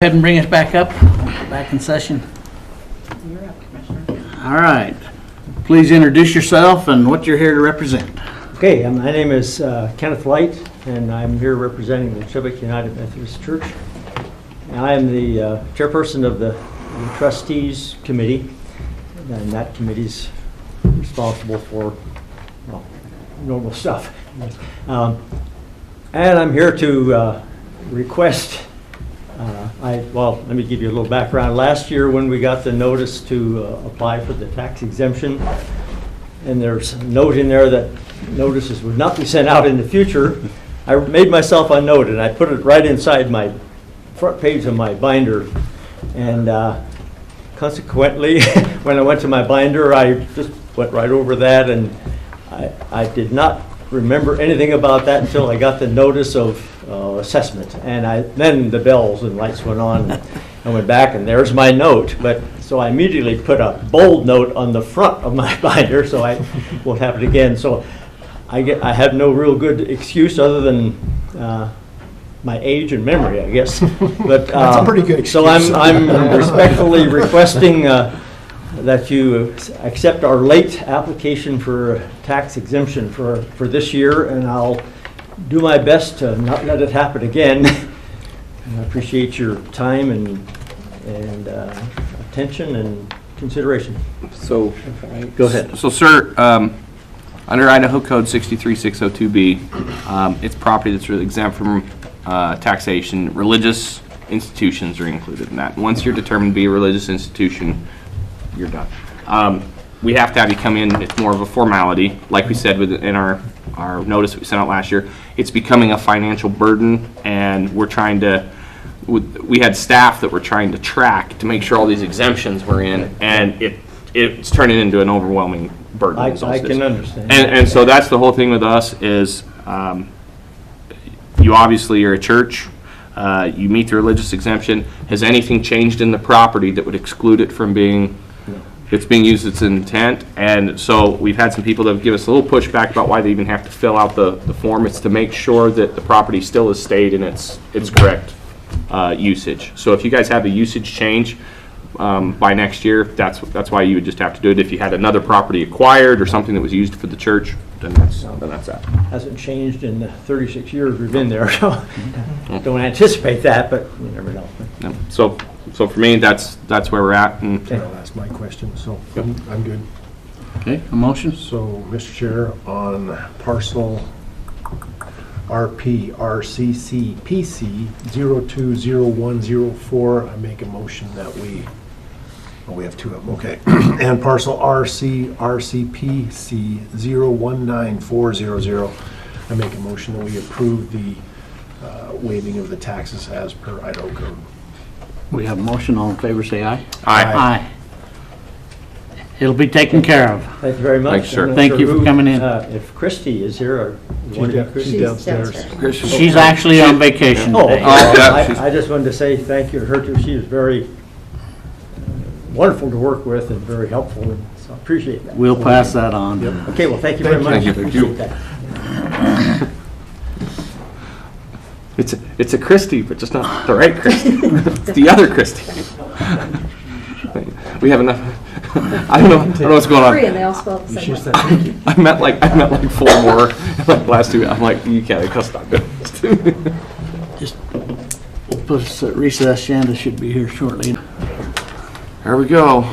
Ahead and bring us back up, back in session. You're up, Commissioner. All right. Please introduce yourself and what you're here to represent. Okay, my name is Kenneth Light, and I'm here representing the Chubbuck United Methodist Church. And I am the chairperson of the trustees committee, and that committee's responsible for, well, normal stuff. And I'm here to request. Let me give you a little background. Last year when we got the notice to apply for the tax exemption, and there's a note in there that notices would not be sent out in the future, I made myself a note and I put it right inside my front page of my binder. And consequently, when I went to my binder, I just went right over that, and I did not remember anything about that until I got the notice of assessment, and then the bells and lights went on, and I went back and there's my note. But so I immediately put a bold note on the front of my binder so I won't have it again. So I have no real good excuse other than my age and memory, I guess. But that's a pretty good excuse. So I'm respectfully requesting that you accept our late application for tax exemption for this year, and I'll do my best to not let it happen again. I appreciate your time and attention and consideration. So, Go ahead. So, sir, under Idaho Code 63602B, it's property that's really exempt from taxation. Religious institutions are included in that. Once you're determined to be a religious institution, you're done. We have to have you come in. It's more of a formality. Like we said in our notice that we sent out last year, it's becoming a financial burden, and we're trying to, we had staff that were trying to track to make sure all these exemptions were in, and it's turning into an overwhelming burden. I can understand. And so that's the whole thing with us is you obviously are a church. You meet the religious exemption. Has anything changed in the property that would exclude it from being, it's being used its intent? And so we've had some people that have given us a little pushback about why they even have to fill out the form. It's to make sure that the property still has stayed in its correct usage. So if you guys have a usage change by next year, that's why you would just have to do it. If you had another property acquired or something that was used for the church, then that's that. Hasn't changed in the 36 years we've been there, so don't anticipate that, but you never know. No. So for me, that's where we're at. And That's my question, so I'm good. Okay, a motion? So, Mr. Chair, on parcel RPRCCPC 020104, I make a motion that we have two of them, okay. And parcel RCRCPC 019400, I make a motion that we approve the waiving of the taxes as per Idaho Code. We have a motion. All in favor, say aye. Aye. Aye. It'll be taken care of. Thank you very much. Thanks, sir. I'm not Thank sure you for who, coming in. If Christy is here, or you want to be Christy? She's downstairs. She's actually on vacation Oh, today. I just wanted to say thank you to her too. She was very wonderful to work with and very helpful, and so I appreciate that. We'll pass that on. Okay, well, thank you very much. Thank you. Appreciate that. it's a Christie, but just not the right Christie. It's the other Christie. We have enough. I don't know what's going Three, and on. they all spell the same. I met like 4 more like last 2. I'm like, you can't. That's not good. Just we'll put us at recess. Shanda should be here shortly. Here we go.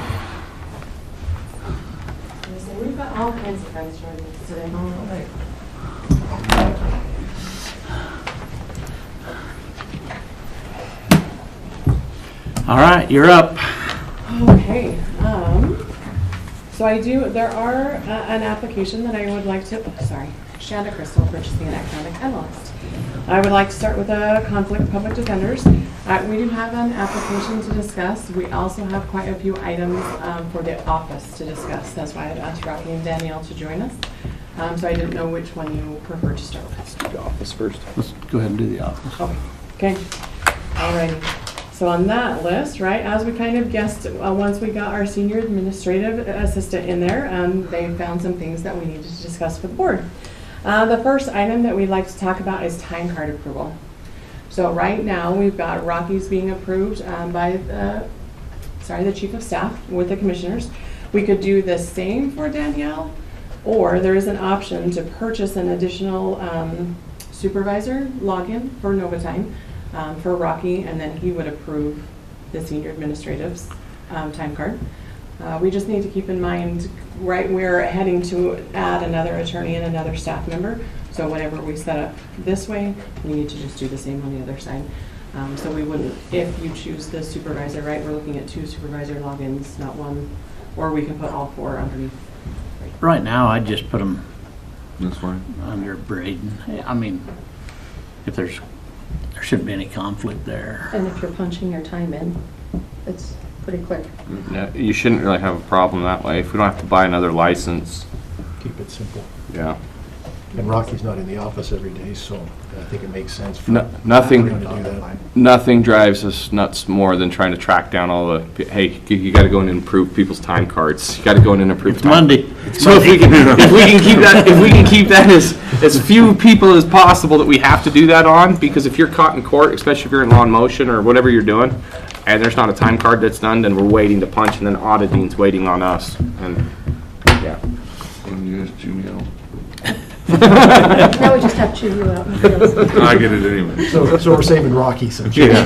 We've got all kinds of friends joining us today. All right, you're up. Okay, there are an application that I would like to, Shanda Crystal, purchasing an economic analyst. I would like to start with a conflict of public defenders. We do have an application to discuss. We also have quite a few items for the office to discuss. That's why I've asked Rocky and Danielle to join us. So I didn't know which one you prefer to start with. Let's do the office first. Let's go ahead and do the office. Okay, alrighty. So on that list, right, as we kind of guessed, once we got our senior administrative assistant in there, they found some things that we needed to discuss with the board. The first item that we'd like to talk about is time card approval. So right now, we've got Rocky's being approved by the Chief of Staff with the Commissioners. We could do the same for Danielle, or there is an option to purchase an additional supervisor login for Novatime for Rocky, and then he would approve the senior administrative's time card. We just need to keep in mind, right, we're heading to add another attorney and another staff member. So whatever we set up this way, we need to just do the same on the other side. So we wouldn't, if you choose the supervisor, right, we're looking at 2 supervisor logins, not 1, or we can put all 4 underneath. Right now, I'd just put them That's fine. under Braden. I mean, if there shouldn't be any conflict there. And if you're punching your time in, it's pretty quick. Yeah, you shouldn't really have a problem that way. If we don't have to buy another license, Keep it simple. yeah. And Rocky's not in the office every day, so I think it makes sense for No- nothing- him to do that. Nothing drives us nuts more than trying to track down all the, hey, you gotta go in and approve people's time cards. You gotta go in and approve. It's time- Monday. So if we can keep that as few people as possible that we have to do that on, because if you're caught in court, especially if you're in law in motion or whatever you're doing, and there's not a time card that's done, then we're waiting to punch, and then auditing's waiting on us, and, yeah. When you just chew me out. Now we just have to chew you out. I get it anyway. So we're saving Rocky some. Yeah.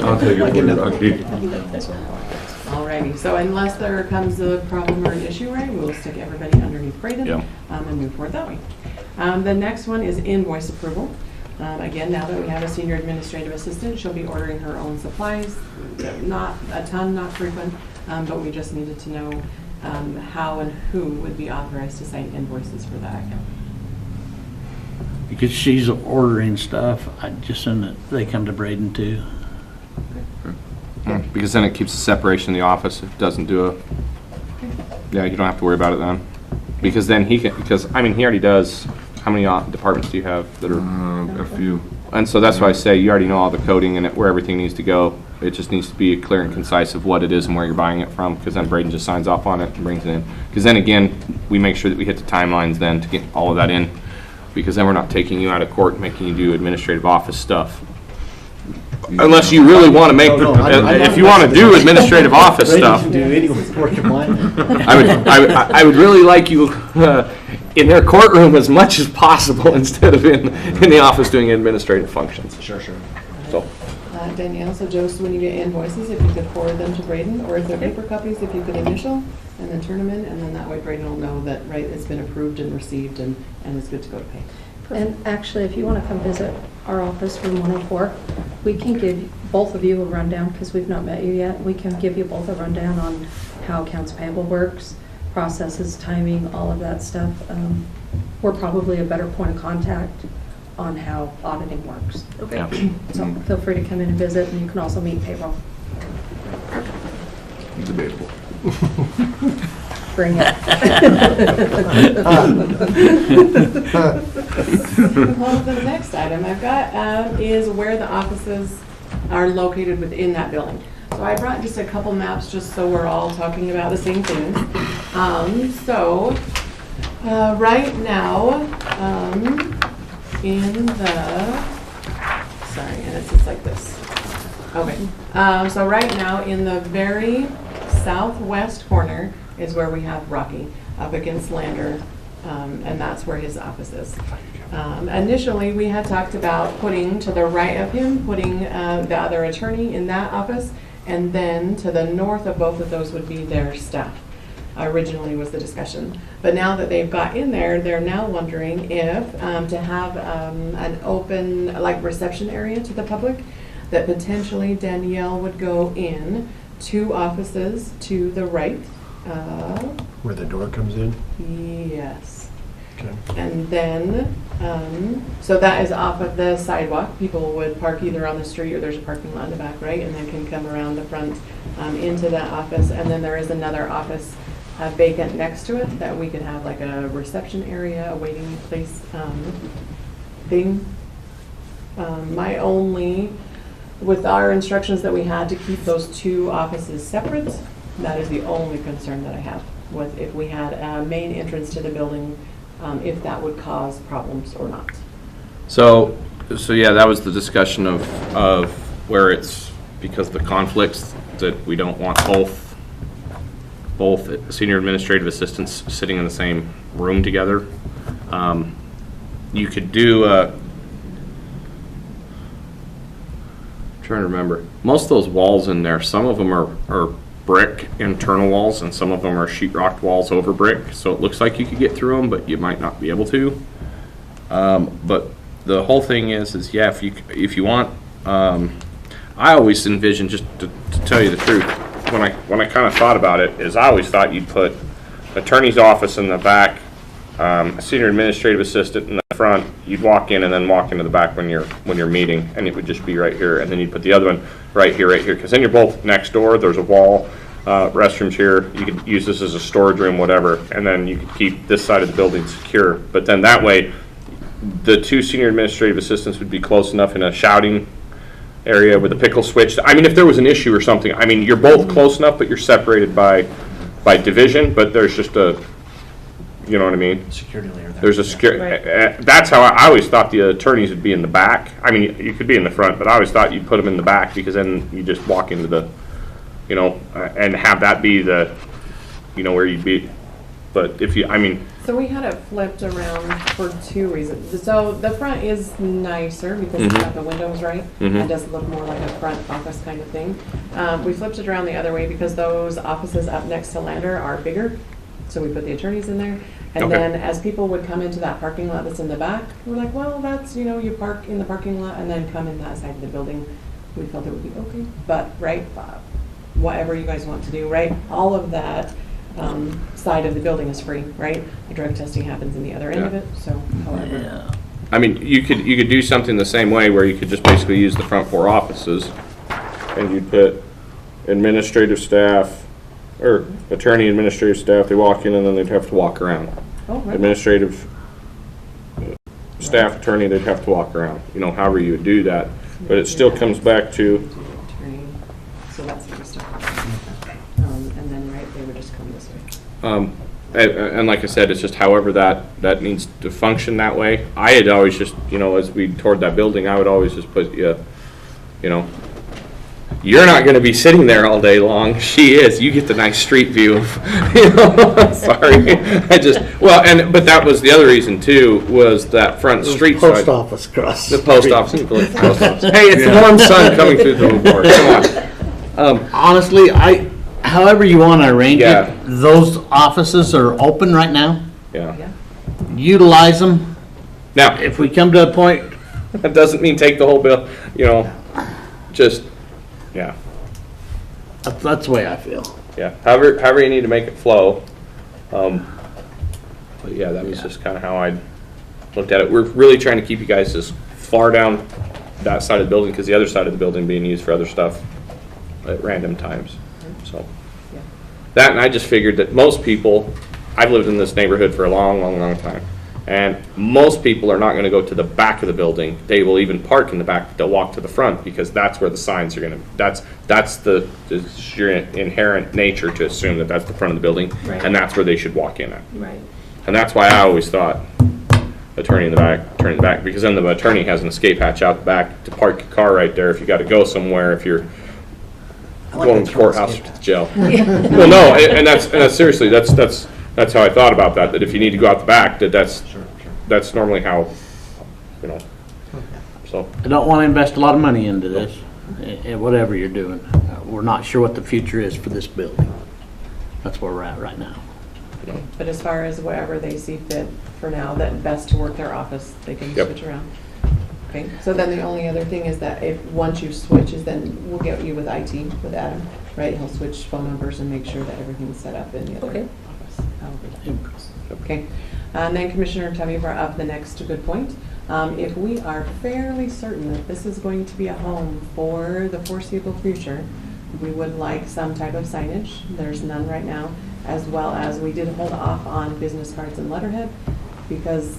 I'll take it for you, Rocky. Alrighty, so unless there comes a problem or an issue, right, we'll stick everybody underneath Braden Yeah. and move forward that way. The next one is invoice approval. Again, now that we have a senior administrative assistant, she'll be ordering her own supplies, not a ton, not frequent, but we just needed to know how and who would be authorized to sign invoices for that account. Because she's ordering stuff, I'd just send it, they come to Braden too. Because then it keeps the separation in the office. It doesn't do a, yeah, you don't have to worry about it then. Because then he can, because, I mean, he already does, how many departments do you have that are? A few. And so that's why I say you already know all the coding and where everything needs to go. It just needs to be clear and concise of what it is and where you're buying it from, because then Braden just signs off on it and brings it in. Because then again, we make sure that we hit the timelines then to get all of that in, because then we're not taking you out of court and making you do administrative office stuff. Unless you really want to make, if you want to do administrative office stuff, I would really like you in their courtroom as much as possible instead of in the office doing administrative functions. Sure. So, Danielle, so Joe, so when you get invoices, if you could forward them to Braden, or if they're paper copies, if you could initial and then turn them in, and then that way Braden will know that, right, it's been approved and received and it's good to go to pay. And actually, if you want to come visit our office, room 104, we can give both of you a rundown, because we've not met you yet. We can give you both a rundown on how accounts payable works, processes, timing, all of that stuff. We're probably a better point of contact on how auditing works. yeah. So feel free to come in and visit, and you can also meet payroll. Debatable. Bring it. Well, the next item I've got is where the offices are located within that building. So I brought just a couple maps just so we're all talking about the same thing. Right now, in the, sorry, and it's just like this. Okay, so right now in the very southwest corner is where we have Rocky up against Lander, and that's where his office is. Initially, we had talked about putting to the right of him, putting the other attorney in that office, and then to the north of both of those would be their staff. Originally was the discussion. But now that they've got in there, they're now wondering if to have an open, like, reception area to the public, that potentially Danielle would go in 2 offices to the right. Where the door comes in? Yes. Okay. And then, so that is off of the sidewalk. People would park either on the street or there's a parking lot in the back, right? And then can come around the front into that office. And then there is another office vacant next to it that we could have like a reception area, a waiting place thing. My only, with our instructions that we had to keep those 2 offices separate, that is the only concern that I have with if we had a main entrance to the building, if that would cause problems or not. So So yeah, that was the discussion of where it's, because the conflicts, that we don't want both senior administrative assistants sitting in the same room together. You could do, trying to remember, most of those walls in there, some of them are brick internal walls and some of them are sheetrock walls over brick, so it looks like you could get through them, but you might not be able to. But the whole thing is yeah, if you want, I always envisioned, just to tell you the truth, when I kind of thought about it, is I always thought you'd put attorney's office in the back, a senior administrative assistant in the front. You'd walk in and then walk into the back when you're meeting, and it would just be right here. And then you'd put the other one right here, because then you're both next door. There's a wall, restrooms here. You could use this as a storage room, whatever, and then you could keep this side of the building secure. But then that way, the two senior administrative assistants would be close enough in a shouting area with a pickle switch. I mean, if there was an issue or something, I mean, you're both close enough, but you're separated by division, but there's just a, you know what I mean? Security layer there. There's a security, that's how I always thought the attorneys would be in the back. I mean, you could be in the front, but I always thought you'd put them in the back, because then you just walk into the, you know, and have that be the, you know, where you'd be. But if you, I mean, So we had it flipped around for two reasons. So the front is nicer because it's got the windows right. It does look more like a front office kind of thing. We flipped it around the other way because those offices up next to Lander are bigger. So we put the attorneys in there. And Okay. then as people would come into that parking lot that's in the back, we're like, well, that's, you know, you park in the parking lot and then come in that side of the building. We felt it would be okay. But, right, whatever you guys want to do, right? All of that side of the building is free, right? The drug testing happens in the other end of it, so however. Yeah. I mean, you could do something the same way, where you could just basically use the front four offices, and you'd put administrative staff, or attorney administrative staff, they walk in and then they'd have to walk around. Oh, right. Administrative staff, attorney, they'd have to walk around, you know, however you would do that. But it still comes back to, Attorney. So that's the stuff. And then, right, they would just come this way. and like I said, it's just however that needs to function that way. I had always just, you know, as we toured that building, I would always just put, you know, you're not going to be sitting there all day long. She is. You get the nice street view of, you know, sorry. But that was the other reason too, was that front street Post side. office across. The post office. Post office. Hey, it's the warm sun coming through the door. Come on. Honestly, however you want to arrange Yeah. it, those offices are open right now. Yeah. Yeah. Utilize them. Now, If we come to a point, that doesn't mean take the whole bill, you know, just, yeah. that's the way I feel. Yeah, however you need to make it flow. But yeah, that was just kind of how I looked at it. We're really trying to keep you guys as far down that side of the building, because the other side of the building being used for other stuff at random times. So Yeah. that, and I just figured that most people, I've lived in this neighborhood for a long, long, long time, and most people are not going to go to the back of the building. They will even park in the back, but they'll walk to the front, because that's where the signs are going to, that's your inherent nature to assume that that's the front of the building, Right. and that's where they should walk in at. Right. And that's why I always thought attorney in the back, attorney in the back, because then the attorney has an escape hatch out the back to park your car right there if you got to go somewhere, if you're going to the courthouse or to the jail. Well, no, and that's seriously, that's how I thought about that, that if you need to go out the back, that's normally how, you know, so. I don't want to invest a lot of money into this, whatever you're doing. We're not sure what the future is for this building. That's where we're at right now. But as far as whatever they see fit for now, that best to work their office, they can Yep. switch around. Okay, so then the only other thing is that once you switch, is then we'll get you with IT, with Adam, right? He'll switch phone numbers and make sure that everything's set up in the other Okay. office. However that goes. Okay, and then Commissioner Tubby brought up the next good point. If we are fairly certain that this is going to be a home for the foreseeable future, we would like some type of signage. There's none right now, as well as we did hold off on business cards and letterhead, because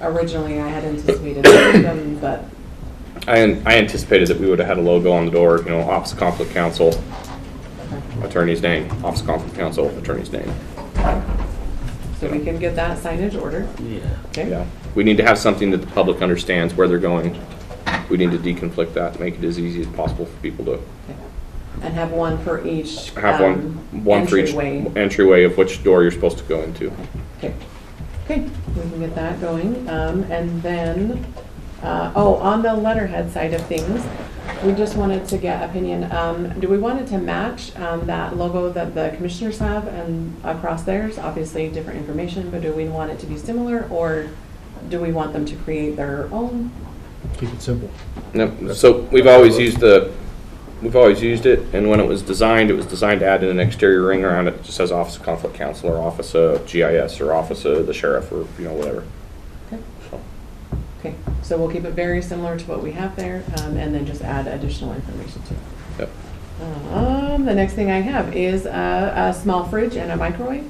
originally I had anticipated them, but I anticipated that we would have had a logo on the door, you know, Office of Conflict Counsel, attorney's name, Office of Conflict Counsel, attorney's name. so we can get that signage ordered. Yeah. Okay. Yeah, we need to have something that the public understands where they're going. we need to deconflict that, make it as easy as possible for people to And have one for each. have one for each entryway. entryway of which door you're supposed to go into. Okay, okay, we can get that going. And then, on the letterhead side of things, we just wanted to get opinion. Do we want it to match that logo that the commissioners have and across theirs? Obviously, different information, but do we want it to be similar, or do we want them to create their own? Keep it simple. No, so we've always used it, and when it was designed to add in an exterior ring around it. It just says Office of Conflict Counsel, or Office of GIS, or Office of the Sheriff, or whatever. Okay. Okay, so we'll keep it very similar to what we have there, and then just add additional information to it. Yep. The next thing I have is a small fridge and a microwave.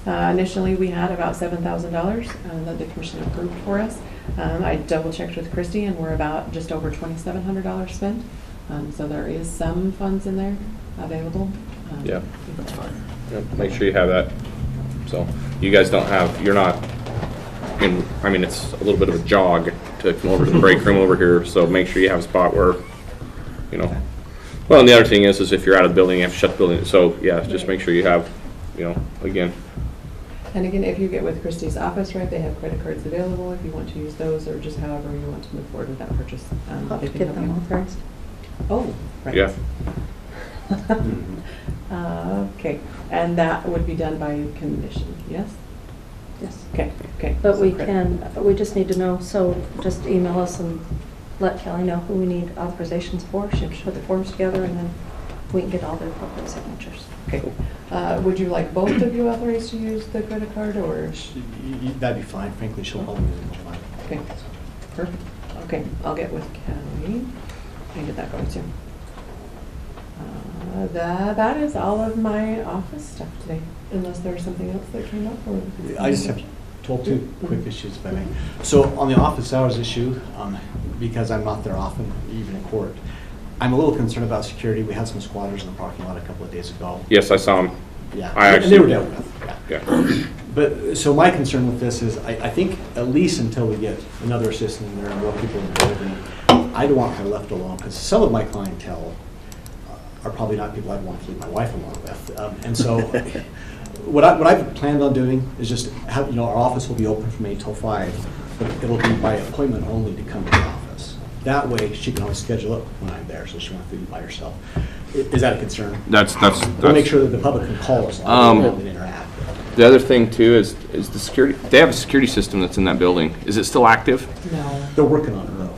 Initially, we had about $7,000 that the commission approved for us. I double checked with Christy, and we're about just over $2,700 spent. So there is some funds in there available. Yeah. That's fine. Yep, make sure you have that. So you guys you're not it's a little bit of a jog to come over to the break room over here, so make sure you have a spot where, well, and the other thing is if you're out of the building, you have to shut the building. So yeah, just make sure you have, again. And again, if you get with Christie's office, right, they have credit cards available if you want to use those, or just however you want to move forward with that purchase. I'll have they to can get help them you. authorized. Oh, right. Yeah. Okay, and that would be done by commission, yes? Yes. Okay, okay. But So we just need to know, so just email us and let Kelly know who we need authorizations for. She'll put the forms together, and then we can get all the appropriate signatures. Okay. Would you like both of you authorized to use the credit card, or? That'd be fine. Frankly, she'll probably use it in July. Okay, perfect. Okay, I'll get with Kelly and get that going too. That is all of my office stuff today, unless there's something else that came up. Or I just have two quick issues, if I may. So on the office hours issue, because I'm not there often, even in court, I'm a little concerned about security. We had some squatters in the parking lot a couple of days ago. Yes, I saw them. Yeah, I and they were actually- dealt with. Yeah. But, so my concern with this is, I think at least until we get another assistant in there and more people in the building, I don't want her left alone, because some of my clientele are probably not people I'd want to leave my wife alone with. And so what I've planned on doing is just have, our office will be open from 8 till 5, but it'll be by appointment only to come to the office. That way, she can always schedule it when I'm there, so she won't have to be by herself. Is that a concern? We'll make sure that the public can call us and interact. The other thing too is the security. They have a security system that's in that building. Is it still active? No. They're working on it, though.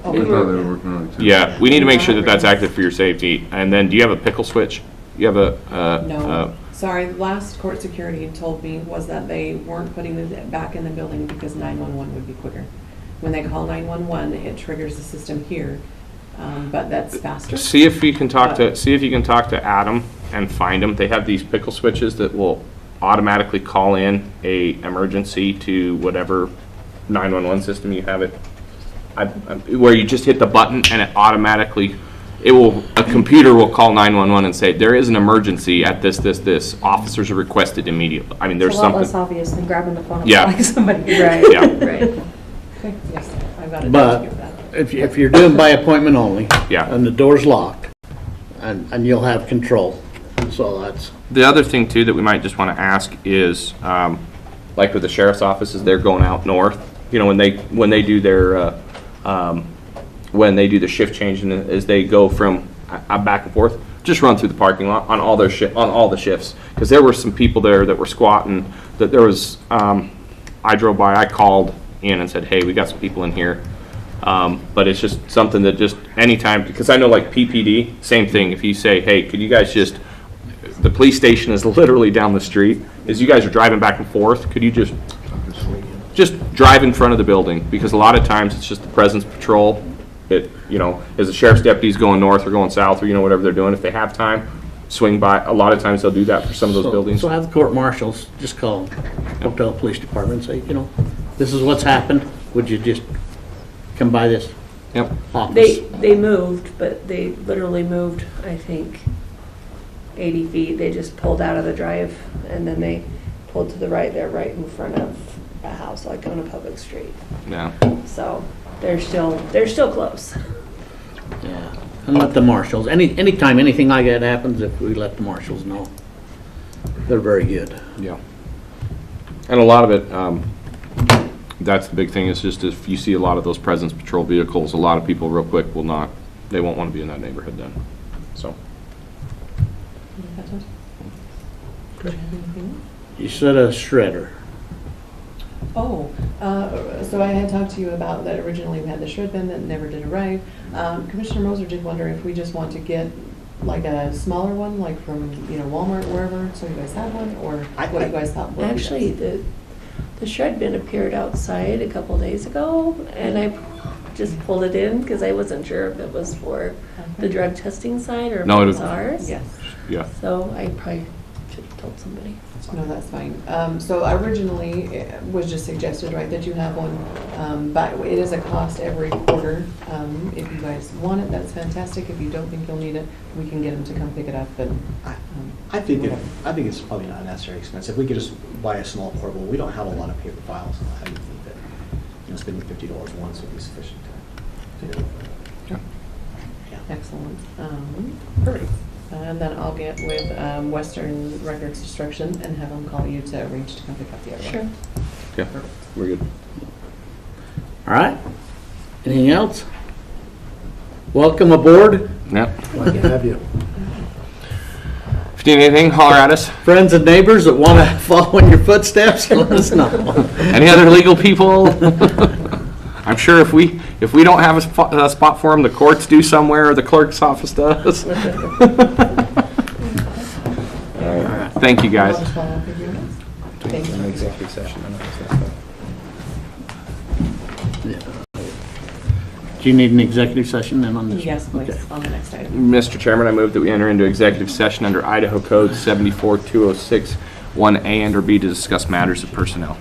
I thought they were working on it too. Yeah, we need to make sure that that's active for your safety. And then, do you have a pickle switch? You have a No. Sorry, last court security told me was that they weren't putting it back in the building because 911 would be quicker. When they call 911, it triggers the system here, but that's faster. See if you can talk to Adam and find them. They have these pickle switches that will automatically call in a emergency to whatever 911 system you have it. Where you just hit the button and it automatically, a computer will call 911 and say, there is an emergency at this. Officers are requested immediately. I mean, there's It's a lot something. less obvious than grabbing the phone and Yeah. calling somebody. Right. Yeah. Right. Okay, yes, I've got it. But if you're doing by appointment only. Yeah. And the door's locked, and you'll have control. So that's. The other thing too that we might just want to ask is, like with the sheriff's offices, they're going out north. When they do their when they do the shift change and as they go from back and forth, just run through the parking lot on all the shifts, because there were some people there that were squatting. That there was, I drove by, I called in and said, hey, we got some people in here. But it's just something that just anytime, because I know like PPD, same thing. If you say, hey, could you guys the police station is literally down the street. As you guys are driving back and forth, could you just drive in front of the building? Because a lot of times it's just the presence patrol. As the sheriff's deputies going north or going south or whatever they're doing, if they have time, swing by. A lot of times they'll do that for some of those buildings. So have the court marshals just call Hotel Police Department and say, this is what's happened. Would you just come by this Yep. office? They moved, but they literally moved, I think, 80 feet. They just pulled out of the drive, and then they pulled to the right. They're right in front of a house, like on a public street. Yeah. So they're still close. Yeah, and let the marshals, anytime anything like that happens, if we let the marshals know, they're very good. Yeah. And a lot of it, that's the big thing, is just if you see a lot of those presence patrol vehicles, a lot of people real quick they won't want to be in that neighborhood then, so. You said a shredder. Oh, so I had talked to you about that originally we had the shred bin that never did arrive. Commissioner Moser did wonder if we just want to get like a smaller one, like from, Walmart, wherever, so you guys have one, or what you guys thought? Actually, the shred bin appeared outside a couple days ago, and I just pulled it in because I wasn't sure if it was for the drug testing side or if No, it it was is- ours. Yes. Yeah. So I probably should have told somebody. No, that's fine. So originally, it was just suggested, right, that you have one, but it is a cost every quarter. If you guys want it, that's fantastic. If you don't think you'll need it, we can get them to come pick it up, but. I think it's probably not a necessary expense. If we could just buy a small portable, we don't have a lot of paper files. I think that, spending $50 once would be sufficient to do it. Yeah. Excellent. Perfect. And then I'll get with Western Records Destruction and have them call you to arrange to come pick up the other one. Sure. Yeah, we're good. All right? Anything else? Welcome aboard. Yeah. Glad to have you. If you need anything, holler at us. Friends and neighbors that want to follow in your footsteps, let us know. Any other legal people? I'm sure if we don't have a spot for them, the courts do somewhere, or the clerk's office does. All right. Thank you, guys. Thank you. Executive session. Do you need an executive session then on this? Yes, please, Okay. on the next item. Mr. Chairman, I move that we enter into executive session under Idaho Code 74206, 1A and or B to discuss matters of personnel.